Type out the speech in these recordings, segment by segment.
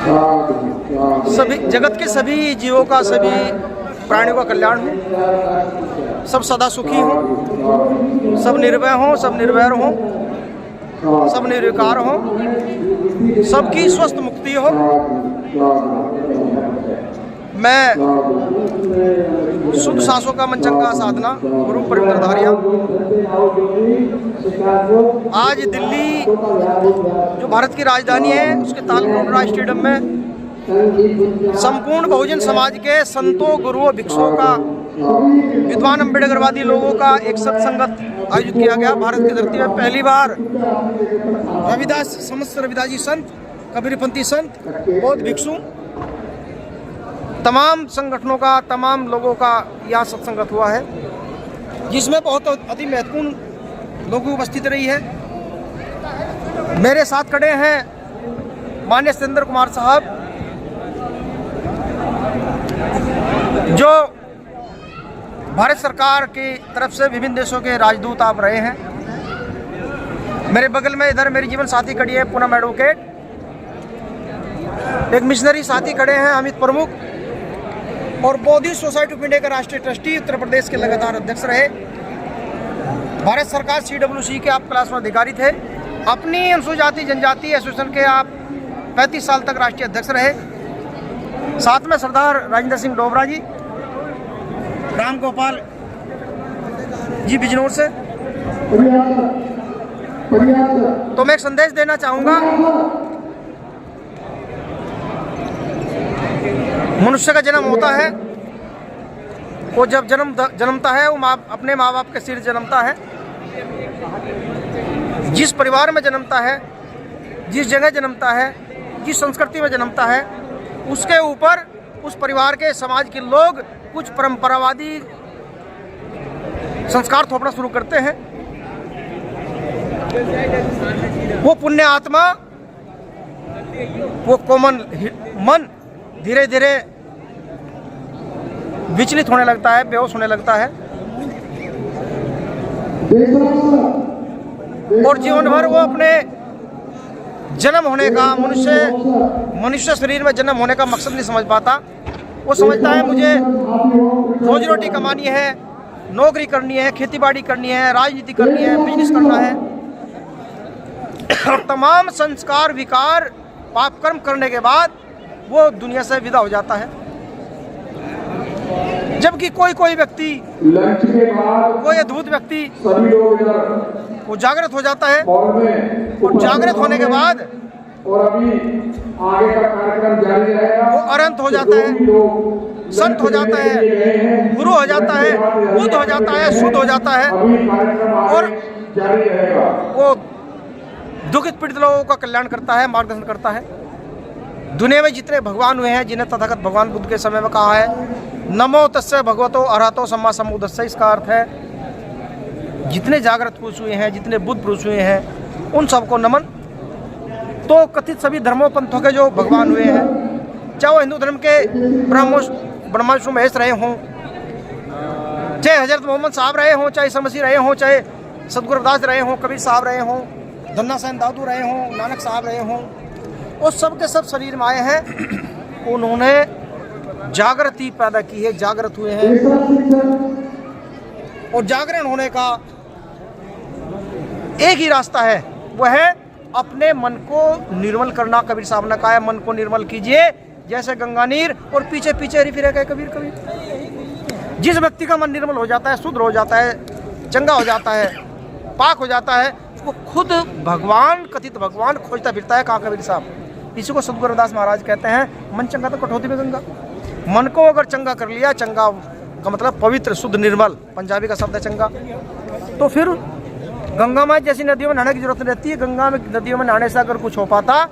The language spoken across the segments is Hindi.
सभी जगत के सभी जीवों का, सभी प्राणियों का कल्याण हो, सब सदा सुखी हों, सब निर्भय हों, सब निर्वैर हों, सब निर्विकार हों, सबकी स्वस्थ मुक्ति हो। मैं शुद्ध सांसों का मनचंगा साधना गुरु परिवृतधारिया आज दिल्ली जो भारत की राजधानी है उसके तालकटोरा स्टेडियम में संपूर्ण बहुजन समाज के संतों, गुरुओं, भिक्षुओं का, विद्वान अम्बेडकरवादी लोगों का एक सत्संगत आयोजित किया गया। भारत की धरती में पहली बार रविदास, समस्त रविदासी संत, कबीरपंथी संत, बौद्ध भिक्षु, तमाम संगठनों का, तमाम लोगों का यहाँ सत्संगत हुआ है, जिसमें बहुत अति महत्वपूर्ण लोगों की उपस्थिति रही है। मेरे साथ खड़े हैं माननीय सतेंद्र कुमार साहब, जो भारत सरकार की तरफ से विभिन्न देशों के राजदूत आप रहे हैं। मेरे बगल में इधर मेरी जीवन साथी खड़ी है पूनम एडवोकेट, एक मिशनरी साथी खड़े हैं अमित प्रमुख, और बौद्धिस्ट सोसाइटी ऑफ इंडिया के राष्ट्रीय ट्रस्टी, उत्तर प्रदेश के लगातार अध्यक्ष रहे। भारत सरकार CWC के आप क्लास में अधिकारी थे। अपनी अनुसूचित जाति जनजाति एसोसिएशन के आप 35 साल तक राष्ट्रीय अध्यक्ष रहे। साथ में सरदार राजेंद्र सिंह डोबरा जी, राम गोपाल जी बिजनौर से। तो मैं एक संदेश देना चाहूँगा, मनुष्य का जन्म होता है, वो जब जन्मता है वो अपने माँ बाप के सिर जन्मता है। जिस परिवार में जन्मता है, जिस जगह जन्मता है, जिस संस्कृति में जन्मता है, उसके ऊपर उस परिवार के, समाज के लोग कुछ परंपरावादी संस्कार थोपना शुरू करते हैं। वो पुण्य आत्मा, वो कोमल मन धीरे धीरे विचलित होने लगता है, बेहोश होने लगता है, और जीवन भर वो अपने जन्म होने का, मनुष्य शरीर में जन्म होने का मकसद नहीं समझ पाता। वो समझता है मुझे रोजी रोटी कमानी है, नौकरी करनी है, खेती बाड़ी करनी है, राजनीति करनी है, बिजनेस करना है, और तमाम संस्कार, विकार, पाप कर्म करने के बाद वो दुनिया से विदा हो जाता है। जबकि कोई व्यक्ति, कोई अद्भुत व्यक्ति वो जागृत हो जाता है, और जागृत होने के बाद वो अनंत हो जाता है, संत हो जाता है, गुरु हो जाता है, बुद्ध हो जाता है, शुद्ध हो जाता है, और वो दुखित पीड़ित लोगों का कल्याण करता है, मार्गदर्शन करता है। दुनिया में जितने भगवान हुए हैं, जिन्हें तथागत भगवान बुद्ध के समय में कहा है नमो तस्य भगवतो अरहतो सम्मा सम्बुद्धस्स, इसका अर्थ है जितने जागृत पुरुष हुए हैं, जितने बुद्ध पुरुष हुए हैं, उन सबको नमन। तो कथित सभी धर्मों पंथों के जो भगवान हुए हैं, चाहे वो हिंदू धर्म के ब्रह्मा विष्णु महेश रहे हों, चाहे हजरत मोहम्मद साहब रहे हों, चाहे ईसा मसीह रहे हों, चाहे सतगुरु रविदास रहे हों, कबीर साहब रहे हों, धन्ना सेन दादू रहे हों, नानक साहब रहे हों, वो सब के सब शरीर में आए हैं। उन्होंने जागृति पैदा की है, जागृत हुए हैं, और जागरण होने का एक ही रास्ता है, वह है अपने मन को निर्मल करना। कबीर साहब ने कहा है मन को निर्मल कीजिए जैसे गंगा नीर, और पीछे पीछे हरी फिरे गए कबीर। जिस व्यक्ति का मन निर्मल हो जाता है, शुद्ध हो जाता है, चंगा हो जाता है, पाक हो जाता है, वो खुद भगवान, कथित भगवान खोजता फिरता है। कहा कबीर साहब, इसी को सतगुरु रविदास महाराज कहते हैं मन चंगा तो कटौती में गंगा। मन को अगर चंगा कर लिया, चंगा का मतलब पवित्र, शुद्ध, निर्मल, पंजाबी का शब्द है चंगा, तो फिर गंगा माँ जैसी नदियों में नहाने की जरूरत नहीं रहती है। गंगा में, नदियों में नहाने से अगर कुछ हो पाता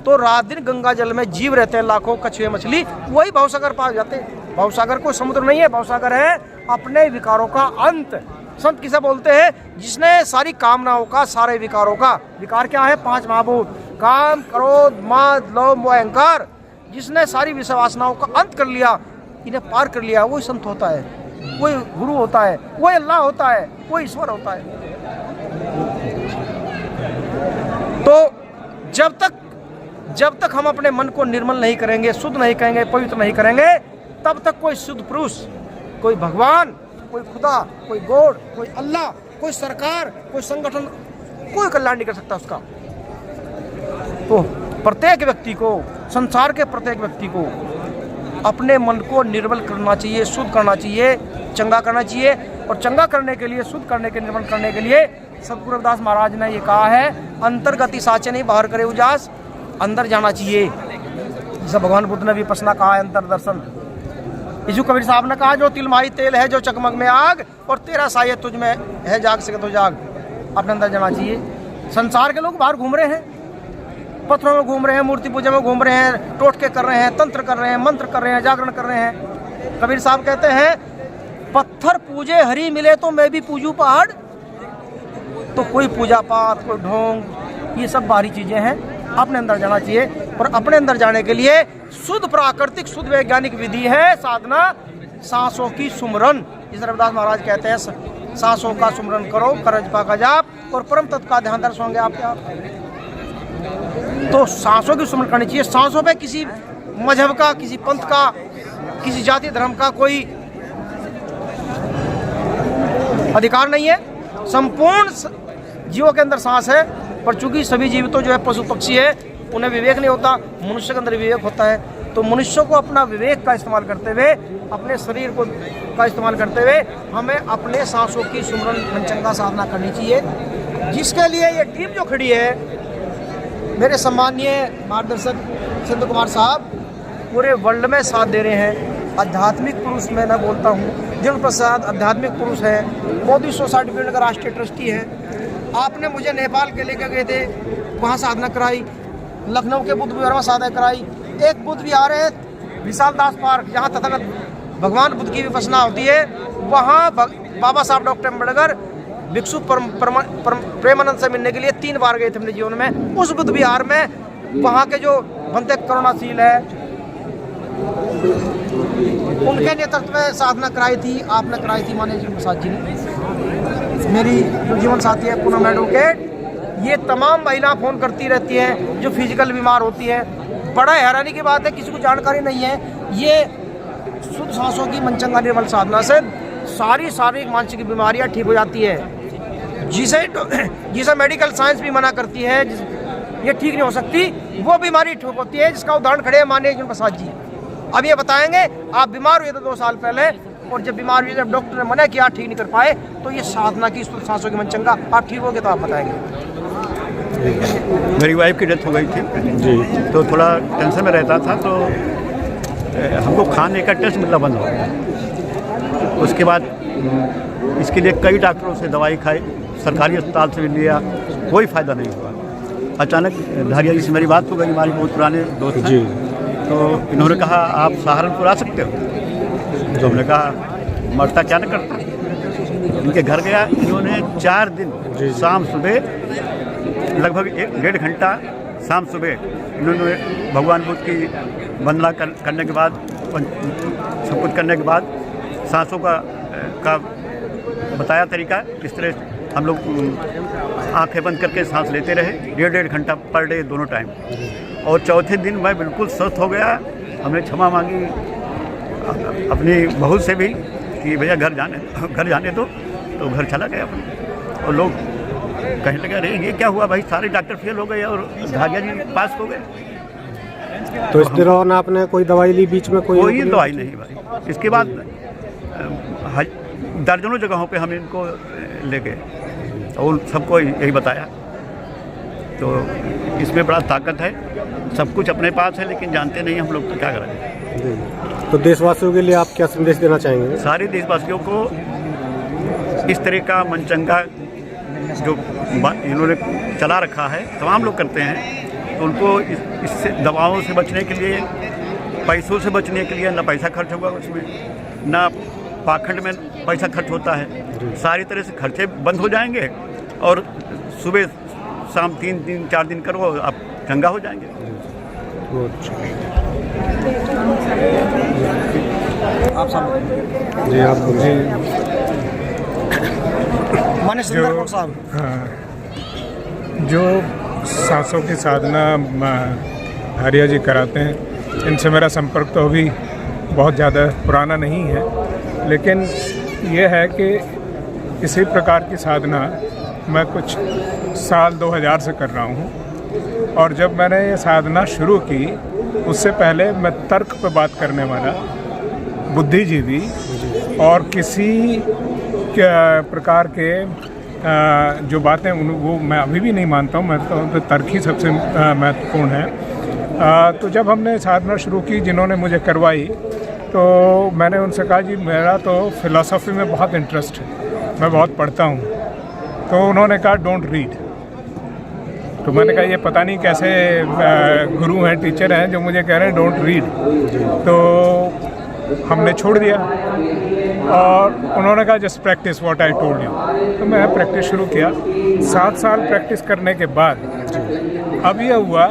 तो रात दिन गंगा जल में जीव रहते हैं, लाखों कछुए मछली, वही भवसागर पार जाते हैं। भवसागर कोई समुद्र नहीं है, भवसागर है अपने विकारों का अंत। संत किसे बोलते हैं? जिसने सारी कामनाओं का, सारे विकारों का, विकार क्या है? 5 महाभूत, काम, क्रोध, मद, लोभ, मोह, अहंकार, जिसने सारी विषय वासनाओं का अंत कर लिया, इन्हें पार कर लिया, वही संत होता है, वही गुरु होता है, वही अल्लाह होता है, वही ईश्वर होता है। तो जब तक जब तक हम अपने मन को निर्मल नहीं करेंगे, शुद्ध नहीं करेंगे, पवित्र नहीं करेंगे, तब तक कोई शुद्ध पुरुष, कोई भगवान, कोई खुदा, कोई गॉड, कोई अल्लाह, कोई सरकार, कोई संगठन, कोई कल्याण नहीं कर सकता उसका। तो प्रत्येक व्यक्ति को, संसार के प्रत्येक व्यक्ति को अपने मन को निर्मल करना चाहिए, शुद्ध करना चाहिए, चंगा करना चाहिए। और चंगा करने के लिए, शुद्ध करने के, निर्मल करने के लिए सद्गुरु रविदास महाराज ने ये कहा है, अंतर्गति साचे नहीं बाहर करे उजास, अंदर जाना चाहिए। जैसे भगवान बुद्ध ने विपश्यना कहा है, अंतर दर्शन। यीशु कबीर साहब ने कहा, जो तिलमाही तेल है जो चकमक में आग, और तेरा साये तुझ में है, जाग सके तो जाग। अपने अंदर जाना चाहिए। संसार के लोग बाहर घूम रहे हैं, पत्थरों में घूम रहे हैं, मूर्ति पूजा में घूम रहे हैं, टोटके कर रहे हैं, तंत्र कर रहे हैं, मंत्र कर रहे हैं, जागरण कर रहे हैं। कबीर साहब कहते हैं, पत्थर पूजे हरी मिले तो मैं भी पूजू पहाड़। तो कोई पूजा पाठ, कोई ढोंग, ये सब बाहरी चीजें हैं। अपने अंदर जाना चाहिए। और अपने अंदर जाने के लिए शुद्ध प्राकृतिक, शुद्ध वैज्ञानिक विधि है साधना, सांसों की सुमरन। जिस रविदास महाराज कहते हैं, सांसों का सुमरन करो, करजपा का जाप, और परम तत्व का ध्यान दर्श होंगे आपके आप। तो सांसों की सुमरन करनी चाहिए। सांसों पे किसी मजहब का, किसी पंथ का, किसी जाति धर्म का कोई अधिकार नहीं है। संपूर्ण जीवों के अंदर सांस है, पर चूंकि सभी जीव तो जो है पशु पक्षी है, उन्हें विवेक नहीं होता, मनुष्य के अंदर विवेक होता है। तो मनुष्य को अपना विवेक का इस्तेमाल करते हुए, अपने शरीर को का इस्तेमाल करते हुए, हमें अपने सांसों की सुमरन मनचंगा साधना करनी चाहिए। जिसके लिए ये टीम जो खड़ी है, मेरे सम्माननीय मार्गदर्शक सिंधु कुमार साहब पूरे वर्ल्ड में साथ दे रहे हैं। आध्यात्मिक पुरुष मैं न बोलता हूँ, जिन प्रसाद आध्यात्मिक पुरुष है, मोदी सोसाइटी के राष्ट्रीय ट्रस्टी है। आपने मुझे नेपाल के लेकर गए थे, वहाँ साधना कराई, लखनऊ के बुद्ध विहार में साधना कराई। एक बुद्ध विहार है विशाल दास पार्क, जहाँ तथागत भगवान बुद्ध की विपश्यना होती है। वहाँ बाबा साहब डॉक्टर अम्बेडकर भिक्षु प्रेमानंद से मिलने के लिए 3 बार गए थे अपने जीवन में। उस बुद्ध विहार में वहाँ के जो भंते करुणाशील है, उनके नेतृत्व में साधना कराई थी। आपने कराई थी माननीय जी प्रसाद जी ने। मेरी जो जीवन साथी है पूनम एडवोकेट, ये तमाम महिला फ़ोन करती रहती हैं जो फिजिकल बीमार होती हैं। बड़ा हैरानी की बात है, किसी को जानकारी नहीं है। ये शुद्ध सांसों की मनचंगा निर्मल साधना से सारी शारीरिक मानसिक बीमारियां ठीक हो जाती है। जिसे मेडिकल साइंस भी मना करती है, ये ठीक नहीं हो सकती, वो बीमारी ठीक होती है। जिसका उदाहरण खड़े हैं माननीय जी प्रसाद जी। अब ये बताएंगे, आप बीमार हुए थे 2 साल पहले, और जब बीमार हुए, जब डॉक्टर ने मना किया, ठीक नहीं कर पाए, तो ये साधना की सांसों की मनचंगा आप ठीक हो गए तो आप बताएंगे। मेरी वाइफ की डेथ हो गई थी जी, तो थोड़ा टेंशन में रहता था, तो हमको खाने का टेस्ट मतलब बंद हो गया। उसके बाद इसके लिए कई डॉक्टरों से दवाई खाई, सरकारी अस्पताल से भी लिया, कोई फ़ायदा नहीं हुआ। अचानक धारिया जी से मेरी बात हो गई, हमारी बहुत पुराने दोस्त जी, तो इन्होंने कहा आप सहारनपुर आ सकते हो। तो हमने कहा मरता क्या न करता। उनके घर गया, इन्होंने 4 दिन शाम सुबह लगभग 1-1.5 घंटा शाम सुबह इन्होंने भगवान बुद्ध की वंदना करने के बाद, सब कुछ करने के बाद, सांसों का बताया तरीका। किस तरह हम लोग आंखें बंद करके सांस लेते रहे 1.5 घंटा पर डे, दोनों टाइम। और चौथे दिन मैं बिल्कुल स्वस्थ हो गया। हमने क्षमा मांगी अपनी बहू से भी कि भैया घर जाने दो, तो घर चला गया अपने। और लोग कहने लगे, अरे ये क्या हुआ भाई, सारे डॉक्टर फेल हो गए और धारिया जी पास हो गए। तो इस दौरान आपने कोई दवाई ली बीच में? कोई दवाई नहीं भाई। इसके बाद दर्जनों जगहों पे हम इनको ले गए और सबको यही बताया। तो इसमें बड़ा ताकत है, सब कुछ अपने पास है, लेकिन जानते नहीं हम लोग, तो क्या करें। तो देशवासियों के लिए आप क्या संदेश देना चाहेंगे? सारे देशवासियों को इस तरह का मनचंगा जो इन्होंने चला रखा है, तमाम लोग करते हैं, तो उनको इससे दवाओं से बचने के लिए, पैसों से बचने के लिए, ना पैसा खर्च होगा उसमें, ना पाखंड में पैसा खर्च होता है। सारी तरह से खर्चे बंद हो जाएंगे और सुबह शाम 3 दिन 4 दिन करो, आप चंगा हो जाएंगे। आप सब जी, आप मुझे माने सुंदर साहब, हाँ, जो सांसों की साधना भारिया जी कराते हैं। इनसे मेरा संपर्क तो अभी बहुत ज़्यादा पुराना नहीं है, लेकिन ये है कि इसी प्रकार की साधना मैं कुछ साल 2000 से कर रहा हूँ। और जब मैंने ये साधना शुरू की, उससे पहले मैं तर्क पे बात करने वाला, बुद्धिजीवी और किसी प्रकार के जो बातें वो मैं अभी भी नहीं मानता हूँ। मैं तो तर्क ही सबसे महत्वपूर्ण है। तो जब हमने साधना शुरू की, जिन्होंने मुझे करवाई, तो मैंने उनसे कहा जी मेरा तो फिलॉसफी में बहुत इंटरेस्ट है, मैं बहुत पढ़ता हूँ। तो उन्होंने कहा डोंट रीड। तो मैंने कहा ये पता नहीं कैसे गुरु हैं, टीचर हैं, जो मुझे कह रहे हैं डोंट रीड। तो हमने छोड़ दिया और उन्होंने कहा just practice what I told you. तो मैं प्रैक्टिस शुरू किया। 7 साल प्रैक्टिस करने के बाद अब यह हुआ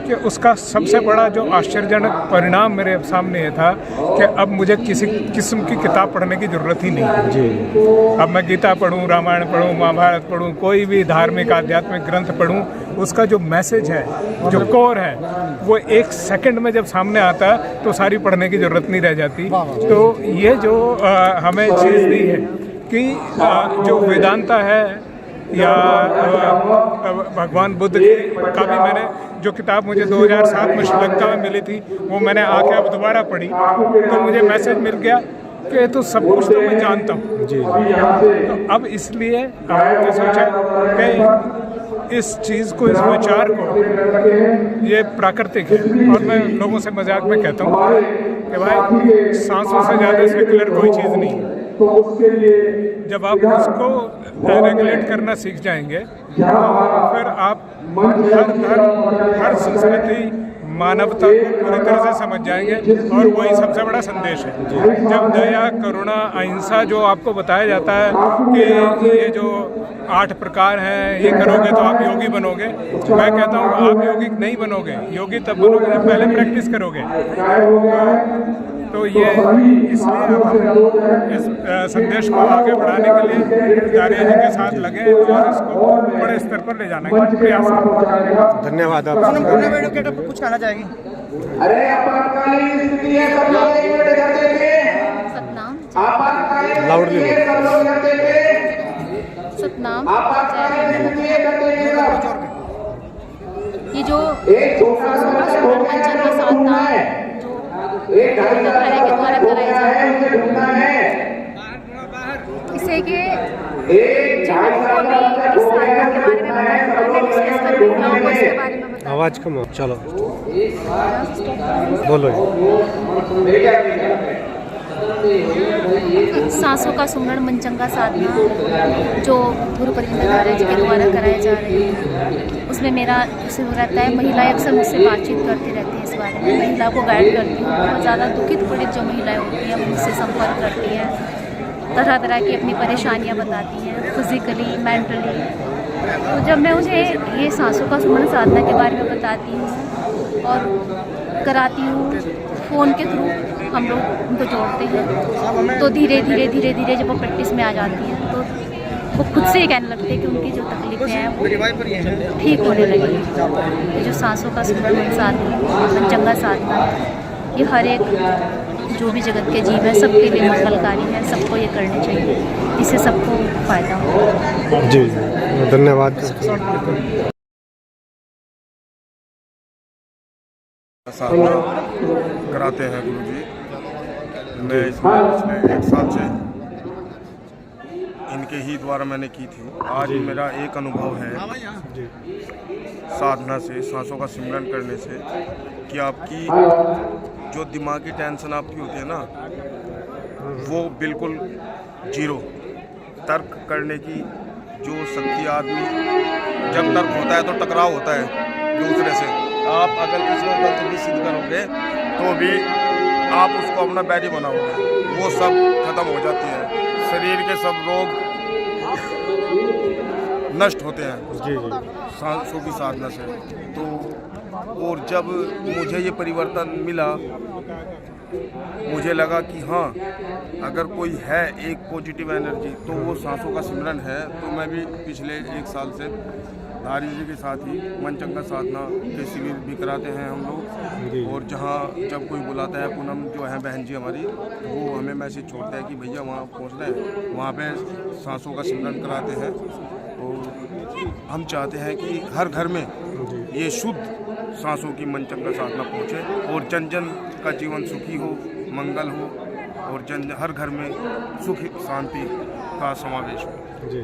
कि उसका सबसे बड़ा जो आश्चर्यजनक परिणाम मेरे सामने ये था कि अब मुझे किसी किस्म की किताब पढ़ने की ज़रूरत ही नहीं है। अब मैं गीता पढूं, रामायण पढूं, महाभारत पढूं, कोई भी धार्मिक आध्यात्मिक ग्रंथ पढूं, उसका जो मैसेज है, जो कोर है, वो 1 सेकंड में जब सामने आता है तो सारी पढ़ने की ज़रूरत नहीं रह जाती। तो ये जो हमें चीज़ दी है कि जो वेदांता है या भगवान बुद्ध की का भी मैंने जो किताब मुझे 2007 में श्रीलंका में मिली थी, वो मैंने आके अब दोबारा पढ़ी, तो मुझे मैसेज मिल गया कि तो सब कुछ तो मैं जानता हूँ। तो अब इसलिए हमने सोचा कि इस चीज़ को, इस विचार को, ये प्राकृतिक है। और मैं लोगों से मजाक में कहता हूँ कि भाई सांसों से ज़्यादा सेक्युलर कोई चीज़ नहीं है। जब आप उसको रेगुलेट करना सीख जाएंगे तो फिर आप हर धर्म, हर संस्कृति, मानवता को पूरी तरह से समझ जाएंगे। और वही सबसे बड़ा संदेश है। जब दया, करुणा, अहिंसा जो आपको बताया जाता है कि ये जो 8 प्रकार हैं, ये करोगे तो आप योगी बनोगे, मैं कहता हूँ आप योगी नहीं बनोगे, योगी तब बनोगे जब पहले प्रैक्टिस करोगे। तो ये इसलिए अब हम इस संदेश को आगे बढ़ाने के लिए आचार्य जी के साथ लगे और इसको बड़े स्तर पर ले जाने का प्रयास करें। धन्यवाद। आप कुछ कहना चाहेगी? सतनाम लाउडली सतनाम। ये जो मंचन का साधना जो खड़े के द्वारा कराया जाता है, इसे के को भी इस साधना के बारे में बताया, डिस्कस कर महिलाओं को इसके बारे में बताया। आवाज़ कम हो, चलो बोलो। सांसों का सुमरण मंचंगा साधना जो गुरु परिंद्राचार्य जी के द्वारा कराए जा रहे हैं, उसमें मेरा जैसे हो रहता है, महिलाएं अक्सर मुझसे बातचीत करती रहती हैं इस बारे में। महिला को गाइड करती हूँ। बहुत ज़्यादा दुखित पीड़ित जो महिलाएं होती हैं मुझसे संपर्क करती हैं, तरह तरह की अपनी परेशानियाँ बताती हैं, फिज़िकली, मेंटली। तो जब मैं मुझे ये सांसों का सुमरण साधना के बारे में बताती हूँ और कराती हूँ, फ़ोन के थ्रू हम लोग उनको जोड़ते हैं, तो धीरे धीरे जब वो प्रैक्टिस में आ जाती हैं तो वो खुद से ही कहने लगते हैं कि उनकी जो तकलीफें हैं वो ठीक होने लगी। ये जो सांसों का सुमरण साधना, पंचंगा साधना है, ये हर एक जो भी जगत के जीव है सबके लिए मंगलकारी है, सबको ये करनी चाहिए, इससे सबको फ़ायदा हो। जी धन्यवाद। साधना कराते हैं गुरु जी। मैं इसमें पिछले 1 साल से इनके ही द्वारा मैंने की थी। आज मेरा एक अनुभव है साधना से, सांसों का सिमरन करने से, कि आपकी जो दिमागी टेंशन आपकी होती है ना, वो बिल्कुल जीरो। तर्क करने की जो शक्ति आदमी, जब तर्क होता है तो टकराव होता है दूसरे से। आप अगर किसी को गलत भी सिद्ध करोगे तो भी आप उसको अपना बैरी बनाओगे, वो सब खत्म हो जाती है। शरीर के सब रोग नष्ट होते हैं सांसों की साधना से। तो और जब मुझे ये परिवर्तन मिला, मुझे लगा कि हाँ, अगर कोई है एक पॉजिटिव एनर्जी तो वो सांसों का सिमरन है। तो मैं भी पिछले 1 साल से धारी जी के साथ ही मनचंगा साधना के शिविर भी कराते हैं हम जी। लोग। और जहाँ जब कोई बुलाता है, पूनम जो है बहन जी हमारी, वो हमें मैसेज छोड़ते हैं कि भैया वहाँ पहुँचना है, वहाँ पे सांसों का सिमरन कराते हैं। और हम चाहते हैं कि हर घर में ये शुद्ध सांसों की मनचंगा साधना पहुँचे और जन जन का जीवन सुखी हो, मंगल हो और जन हर घर में सुख शांति का समावेश हो। जी,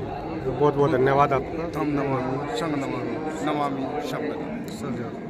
बहुत बहुत धन्यवाद आपका। हम नमामि संग नमामि नमामि शब्द।